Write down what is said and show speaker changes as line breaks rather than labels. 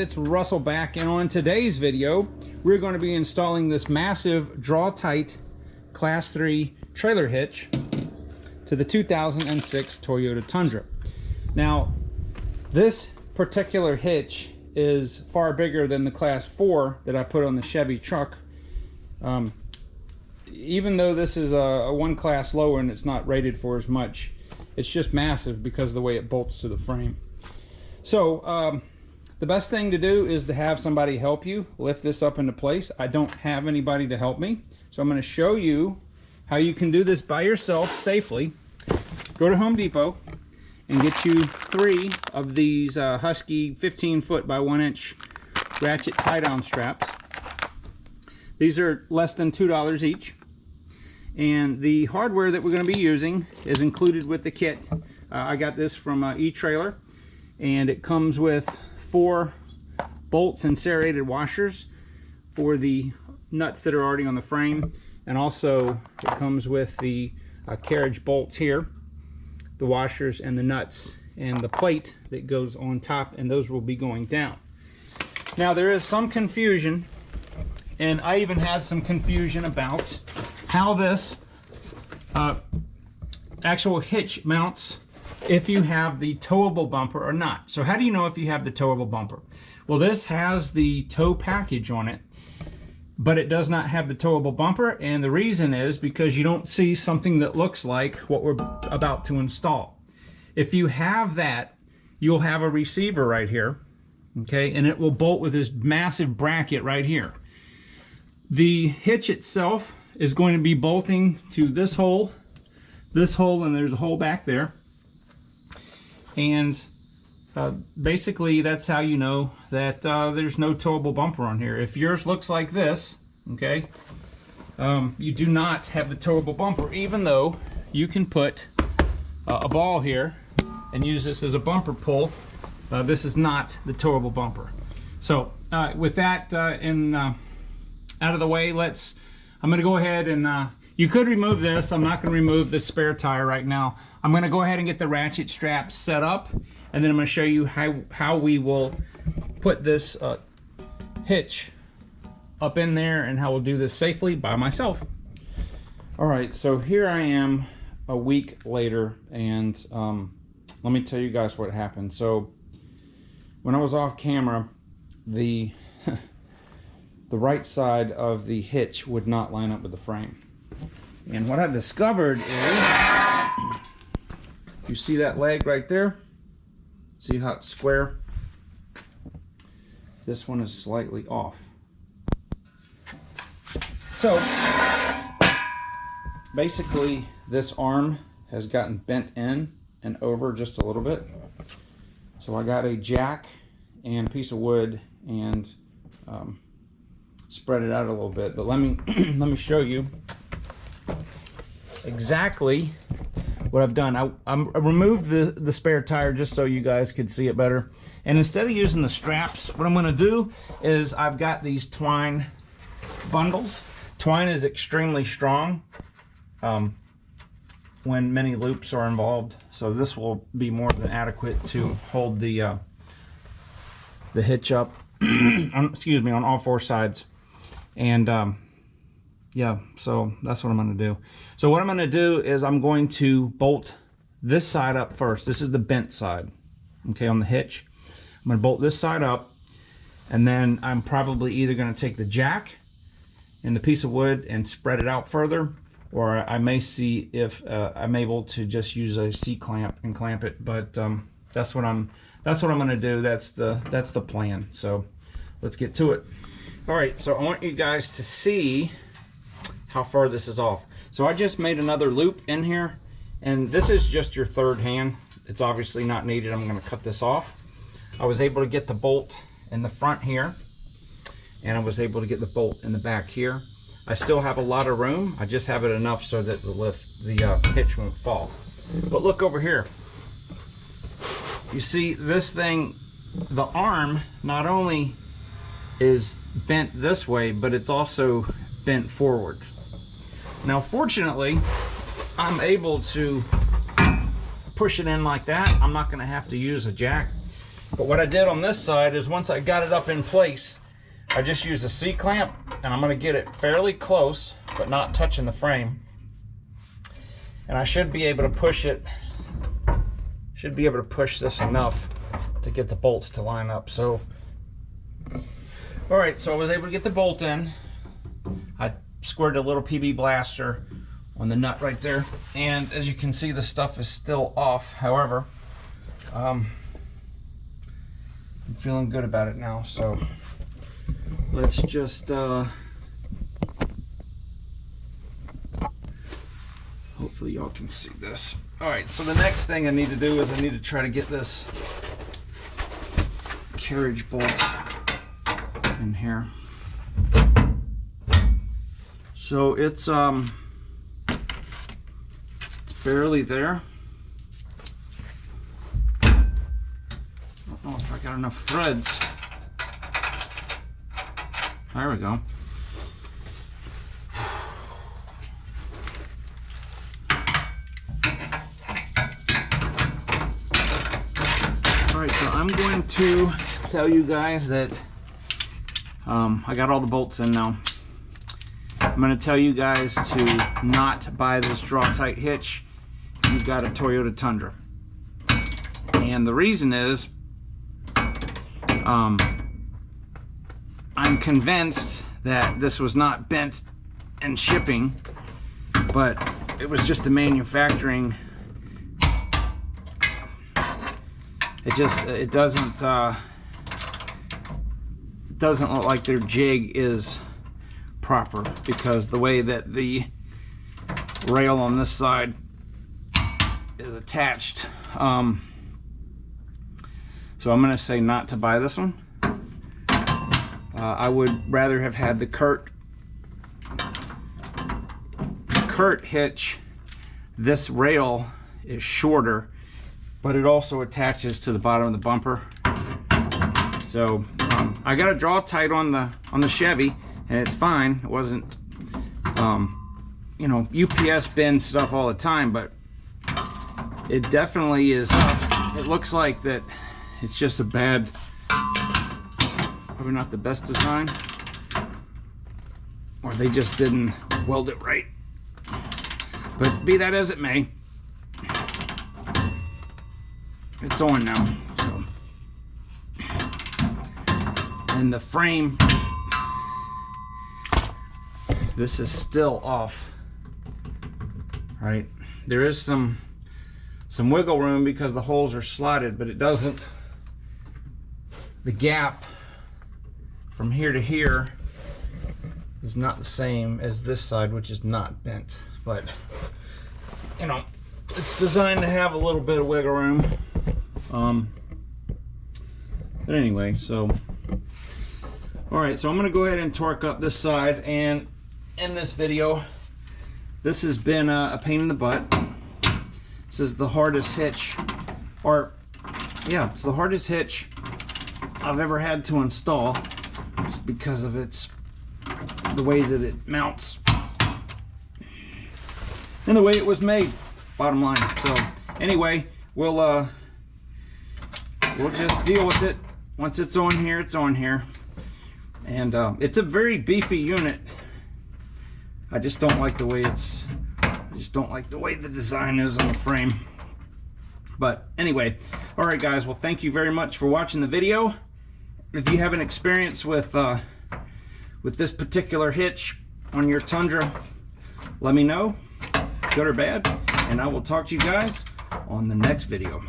it's Russell back, and on today's video we're going to be installing this massive draw Tite class 3 trailer hitch to the 2006 Toyota Tundra. Now this particular hitch is far bigger than the class 4 that I put on the Chevy truck. Even though this is a one class lower and it's not rated for as much, it's just massive because of the way it bolts to the frame. So the best thing to do is to have somebody help you lift this up into place. I don't have anybody to help me, so I'm going to show you how you can do this by yourself safely. Go to Home Depot and get you 3 of these Husky 15-foot by 1-inch ratchet tie-down straps. These are less than $2 each, and the hardware that we're going to be using is included with the kit. I got this from E-Trailer, and it comes with 4 bolts and serrated washers for the nuts that are already on the frame, and also it comes with the carriage bolts here, the washers and the nuts, and the plate that goes on top, and those will be going down. Now there is some confusion, and I even had some confusion about how this actual hitch mounts if you have the towable bumper or not. So how do you know if you have the towable bumper? Well, this has the tow package on it, but it does not have the towable bumper, and the reason is because you don't see something that looks like what we're about to install. If you have that, you'll have a receiver right here, okay, and it will bolt with this massive bracket right here. The hitch itself is going to be bolting to this hole, and there's a hole back there. And basically that's how you know that there's no towable bumper on here. If yours looks like this, okay, you do not have the towable bumper, even though you can put a ball here and use this as a bumper pull. This is not the towable bumper. So with that out of the way, I'm going to go ahead and you could remove this. I'm not going to remove the spare tire right now. I'm going to go ahead and get the ratchet straps set up, and then I'm going to show you how we will put this hitch up in there and how we'll do this safely by myself. Alright, so here I am a week later, and let me tell you guys what happened. So when I was off camera, the the right side of the hitch would not line up with the frame. And what I discovered is, you see that leg right there? See how it's square? This one is slightly off. So basically this arm has gotten bent in and over just a little bit. So I got a jack and a piece of wood and spread it out a little bit, but let me show you exactly what I've done. I removed the spare tire just so you guys could see it better, and instead of using the straps, what I'm going to do is I've got these twine bundles. Twine is extremely strong when many loops are involved, so this will be more than adequate to hold the hitch up excuse me, on all 4 sides. And yeah, so that's what I'm going to do. So what I'm going to do is I'm going to bolt this side up first. This is the bent side, okay, on the hitch. I'm going to bolt this side up, and then I'm probably either going to take the jack and the piece of wood and spread it out further, or I may see if I'm able to just use a C-clamp and clamp it. But that's what I'm going to do. That's the plan. So let's get to it. All right, so I want you guys to see how far this is off. So I just made another loop in here, and this is just your 3rd hand. It's obviously not needed. I'm going to cut this off. I was able to get the bolt in the front here, and I was able to get the bolt in the back here. I still have a lot of room. I just have it enough so that the hitch won't fall. But look over here. You see this thing, the arm not only is bent this way, but it's also bent forward. Now fortunately, I'm able to push it in like that. I'm not going to have to use a jack. But what I did on this side is once I got it up in place, I just used a C-clamp, and I'm going to get it fairly close, but not touching the frame. And I should be able to push it, should be able to push this enough to get the bolts to line up. So, all right, so I was able to get the bolt in. I squared a little PB blaster on the nut right there, and as you can see, the stuff is still off. However, I'm feeling good about it now, so let's just hopefully y'all can see this. All right, so the next thing I need to do is I need to try to get this carriage bolt in here. So it's barely there. I don't know if I got enough threads. There we go. All right, so I'm going to tell you guys that I got all the bolts in now. I'm going to tell you guys to not buy this draw-tight hitch if you've got a Toyota Tundra. And the reason is, I'm convinced that this was not bent in shipping, but it was just a manufacturing. It doesn't look like their jig is proper, because the way that the rail on this side is attached. So I'm going to say not to buy this one. I would rather have had the Kurt hitch. This rail is shorter, but it also attaches to the bottom of the bumper. So I got a draw tight on the Chevy, and it's fine. It wasn't, you know, UPS bends stuff all the time, but it definitely is. It looks like that it's just a bad, probably not the best design, or they just didn't weld it right. But be that as it may, it's on now. So, and the frame, this is still off. Right, there is some wiggle room because the holes are slotted, but it doesn't. The gap from here to here is not the same as this side, which is not bent. But you know, it's designed to have a little bit of wiggle room. But anyway, so all right, so I'm gonna go ahead and torque up this side, and in this video, this has been a pain in the butt. This is the hardest hitch, or yeah, it's the hardest hitch I've ever had to install, just because of the way that it mounts and the way it was made, bottom line. So anyway, we'll just deal with it. Once it's on here, it's on here. And it's a very beefy unit. I just don't like the way the design is on the frame. But anyway, all right guys, well thank you very much for watching the video. If you have an experience with this particular hitch on your Tundra, let me know, good or bad, and I will talk to you guys on the next video.